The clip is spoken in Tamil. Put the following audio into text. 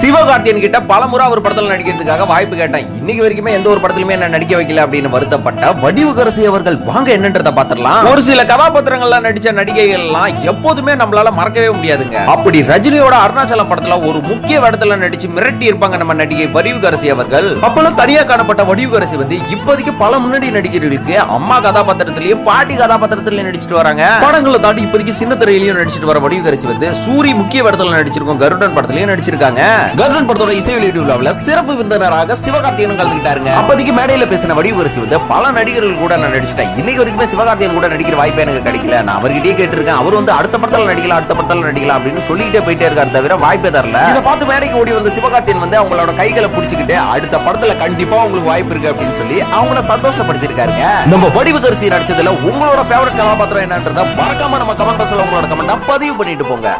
சிவகார்த்தியன் கிட்ட பலமுறை ஒரு படத்துல நடிக்கிறதுக்காக வாய்ப்பு கேட்டேன். இன்னைக்கு வரைக்குமே எந்த ஒரு படத்திலுமே என்ன நடிக்க வைக்கல அப்படின்னு வருத்தப்பட்ட வடிவுக்கரசி அவர்கள் வாங்க என்னன்றத பாத்திரலாம். ஒரு சில கதாபாத்திரங்கள்ல நடிச்ச நடிகைகள் எல்லாம் எப்போதுமே நம்மளால மறக்கவே முடியாதுங்க. அப்படி ரஜினியோட அருணாச்சலம் படத்துல ஒரு முக்கிய இடத்துல நடிச்சு மிரட்டி இருப்பாங்க நம்ம நடிகை வடிவுக்கரசி அவர்கள். அப்பெல்லாம் தனியா காணப்பட்ட வடிவுக்கரசி வந்து இப்போதைக்கு பல முன்னாடி நடிகர்களுக்கு அம்மா கதாபாத்திரத்திலயும் பாட்டி கதாபாத்திரத்திலயும் நடிச்சிட்டு வராங்க. படங்களை தாண்டி இப்போதைக்கு சின்ன திரையிலையும் நடிச்சிட்டு வர வடிவுக்கரசி வந்து சூரி முக்கிய இடத்துல நடிச்சிருக்கோம், கருடன் படத்திலயும் நடிச்சிருக்காங்க. கருடன் படத்தோட இசை வெளியீட்டு விழாவில் சிறப்பு விருந்தினராக சிவகார்த்தியனும் கலந்துக்கிட்டாருங்க. அப்போதைக்கு மேடையில பேசின வடிவுக்கரசி வந்து பல நடிகர்கள் கூட நான் நடிச்சிட்டேன், இன்னைக்கு வரைக்குமே சிவகார்த்தியன் கூட நடிக்கிற வாய்ப்பு எனக்கு கிடைக்கல, நான் அவர்கிட்டயே கேட்டிருக்கேன், அவர் வந்து அடுத்த படத்துல நடிக்கலாம் அப்படின்னு சொல்லிக்கிட்டே போயிட்டே இருக்காரு, தவிர வாய்ப்பே தரல. இதை பார்த்து மேடைக்கு ஓடி வந்து சிவகார்த்தியன் வந்து அவங்களோட கைகளை பிடிச்சிக்கிட்டு அடுத்த படத்துல கண்டிப்பா உங்களுக்கு வாய்ப்பு இருக்கு அப்படின்னு சொல்லி அவங்கள சந்தோஷப்படுத்திருக்காருங்க. நம்ம வடிவுக்கரசி நடிச்சதுல உங்களோட ஃபேவரட் கதாபாத்திரம் என்னன்றத மறக்காம நம்ம கமெண்ட் பாக்ஸ்ல உங்களோட கமெண்ட்டை பதிவு பண்ணிட்டு போங்க.